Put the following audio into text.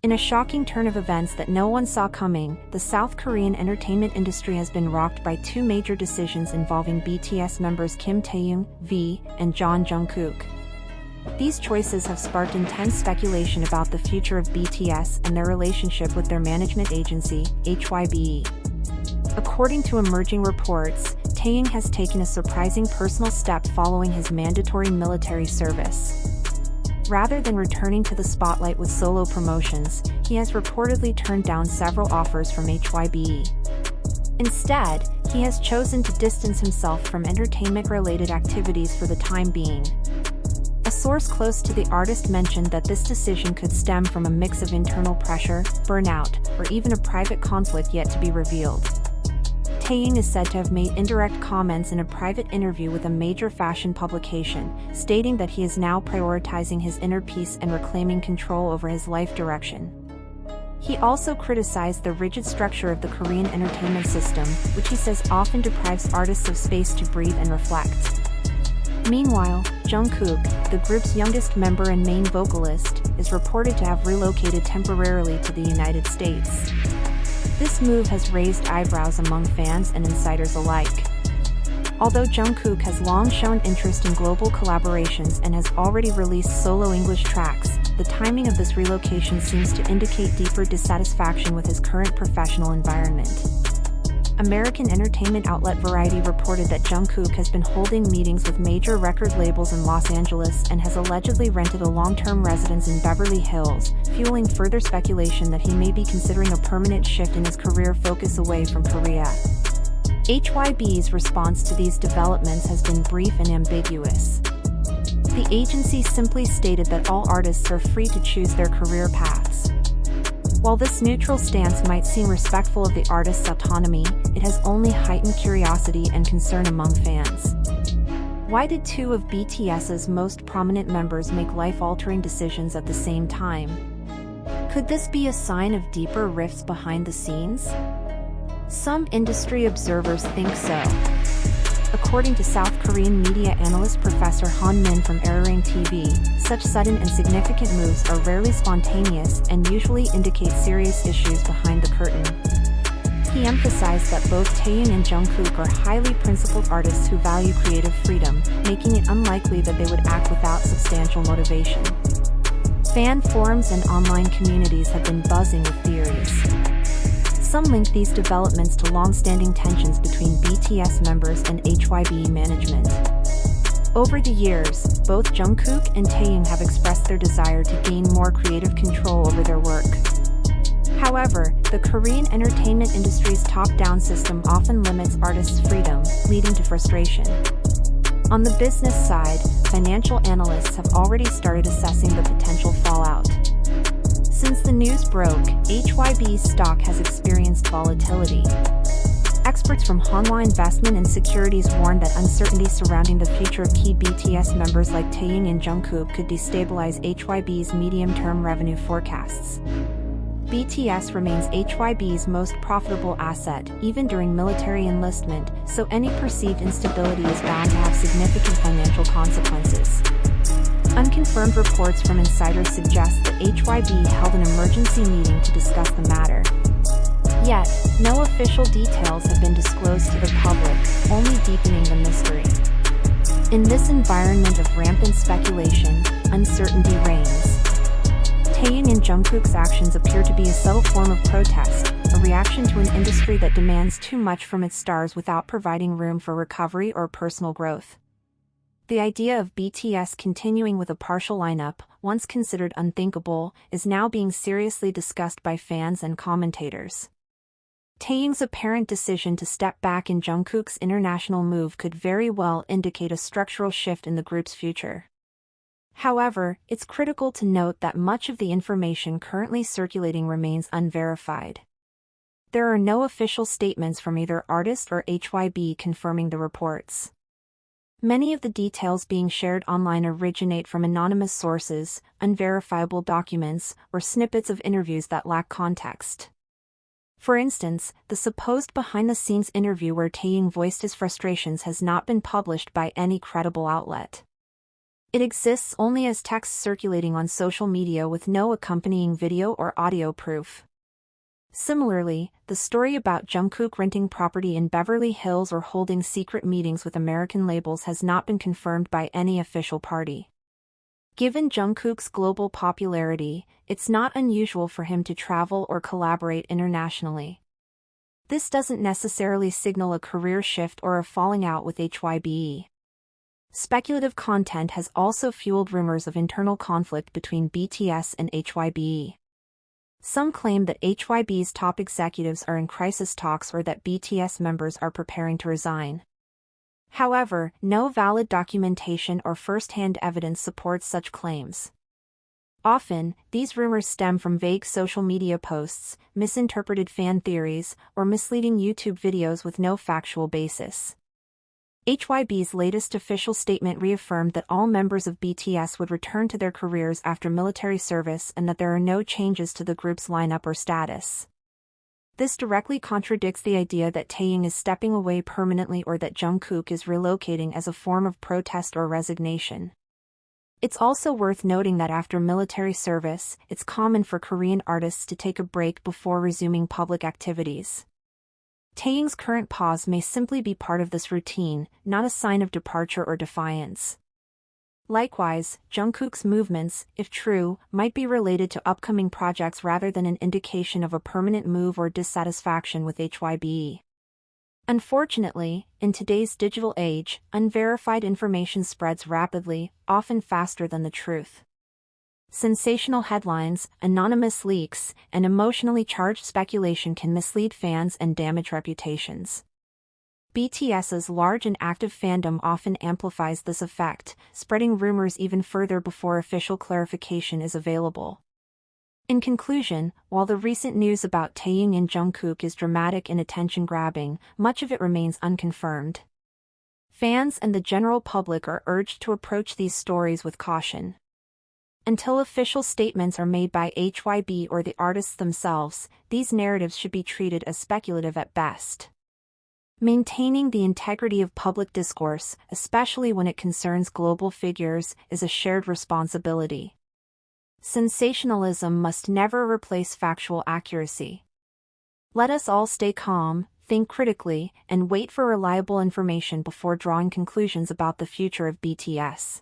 In a shocking turn of events that no one saw coming, the South Korean entertainment industry has been rocked by two major decisions involving BTS members Kim Taehyung, V, and Jungkook. These choices have sparked intense speculation about the future of BTS and their relationship with their management agency, HYBE. According to emerging reports, Taehyung has taken a surprising personal step following his mandatory military service. Rather than returning to the spotlight with solo promotions, he has reportedly turned down several offers from HYBE. Instead, he has chosen to distance himself from entertainment-related activities for the time being. A source close to the artist mentioned that this decision could stem from a mix of internal pressure, burnout, or even a private conflict yet to be revealed. Taehyung is said to have made indirect comments in a private interview with a major fashion publication, stating that he is now prioritizing his inner peace and reclaiming control over his life direction. He also criticized the rigid structure of the Korean entertainment system, which he says often deprives artists of space to breathe and reflect. Meanwhile, Jungkook, the group's youngest member and main vocalist, is reported to have relocated temporarily to the United States. This move has raised eyebrows among fans and insiders alike. Although Jungkook has long shown interest in global collaborations and has already released solo English tracks, the timing of this relocation seems to indicate deeper dissatisfaction with his current professional environment. American entertainment outlet Variety reported that Jungkook has been holding meetings with major record labels in Los Angeles and has allegedly rented a long-term residence in Beverly Hills, fueling further speculation that he may be considering a permanent shift in his career focus away from Korea. HYBE's response to these developments has been brief and ambiguous. The agency simply stated that all artists are free to choose their career paths. While this neutral stance might seem respectful of the artist's autonomy, it has only heightened curiosity and concern among fans. Why did two of BTS's most prominent members make life-altering decisions at the same time? Could this be a sign of deeper rifts behind the scenes? Some industry observers think so. According to South Korean media analyst Professor Han Min from Arirang TV, such sudden and significant moves are rarely spontaneous and usually indicate serious issues behind the curtain. He emphasized that both Taehyung and Jungkook are highly principled artists who value creative freedom, making it unlikely that they would act without substantial motivation. Fan forums and online communities have been buzzing with theories. Some link these developments to long-standing tensions between BTS members and HYBE management. Over the years, both Jungkook and Taehyung have expressed their desire to gain more creative control over their work. However, the Korean entertainment industry's top-down system often limits artists' freedom, leading to frustration. On the business side, financial analysts have already started assessing the potential fallout. Since the news broke, HYBE's stock has experienced volatility. Experts from Hanwha Investment and Securities warned that uncertainty surrounding the future of key BTS members like Taehyung and Jungkook could destabilize HYBE's medium-term revenue forecasts. BTS remains HYBE's most profitable asset, even during military enlistment, so any perceived instability is bound to have significant financial consequences. Unconfirmed reports from insiders suggest that HYBE held an emergency meeting to discuss the matter. Yet, no official details have been disclosed to the public, only deepening the mystery. In this environment of rampant speculation, uncertainty reigns. Taehyung and Jungkook's actions appear to be a subtle form of protest, a reaction to an industry that demands too much from its stars without providing room for recovery or personal growth. The idea of BTS continuing with a partial lineup, once considered unthinkable, is now being seriously discussed by fans and commentators. Taehyung's apparent decision to step back in Jungkook's international move could very well indicate a structural shift in the group's future. However, it's critical to note that much of the information currently circulating remains unverified. There are no official statements from either artist or HYBE confirming the reports. Many of the details being shared online originate from anonymous sources, unverifiable documents, or snippets of interviews that lack context. For instance, the supposed behind-the-scenes interview where Taehyung voiced his frustrations has not been published by any credible outlet. It exists only as text circulating on social media with no accompanying video or audio proof. Similarly, the story about Jungkook renting property in Beverly Hills or holding secret meetings with American labels has not been confirmed by any official party. Given Jungkook's global popularity, it's not unusual for him to travel or collaborate internationally. This doesn't necessarily signal a career shift or a falling out with HYBE. Speculative content has also fueled rumors of internal conflict between BTS and HYBE. Some claim that HYBE's top executives are in crisis talks or that BTS members are preparing to resign. However, no valid documentation or first-hand evidence supports such claims. Often, these rumors stem from vague social media posts, misinterpreted fan theories, or misleading YouTube videos with no factual basis. HYBE's latest official statement reaffirmed that all members of BTS would return to their careers after military service and that there are no changes to the group's lineup or status. This directly contradicts the idea that Taehyung is stepping away permanently or that Jungkook is relocating as a form of protest or resignation. It's also worth noting that after military service, it's common for Korean artists to take a break before resuming public activities. Taehyung's current pause may simply be part of this routine, not a sign of departure or defiance. Likewise, Jungkook's movements, if true, might be related to upcoming projects rather than an indication of a permanent move or dissatisfaction with HYBE. Unfortunately, in today's digital age, unverified information spreads rapidly, often faster than the truth. Sensational headlines, anonymous leaks, and emotionally charged speculation can mislead fans and damage reputations. BTS's large and active fandom often amplifies this effect, spreading rumors even further before official clarification is available. In conclusion, while the recent news about Taehyung and Jungkook is dramatic and attention-grabbing, much of it remains unconfirmed. Fans and the general public are urged to approach these stories with caution. Until official statements are made by HYBE or the artists themselves, these narratives should be treated as speculative at best. Maintaining the integrity of public discourse, especially when it concerns global figures, is a shared responsibility. Sensationalism must never replace factual accuracy. Let us all stay calm, think critically, and wait for reliable information before drawing conclusions about the future of BTS.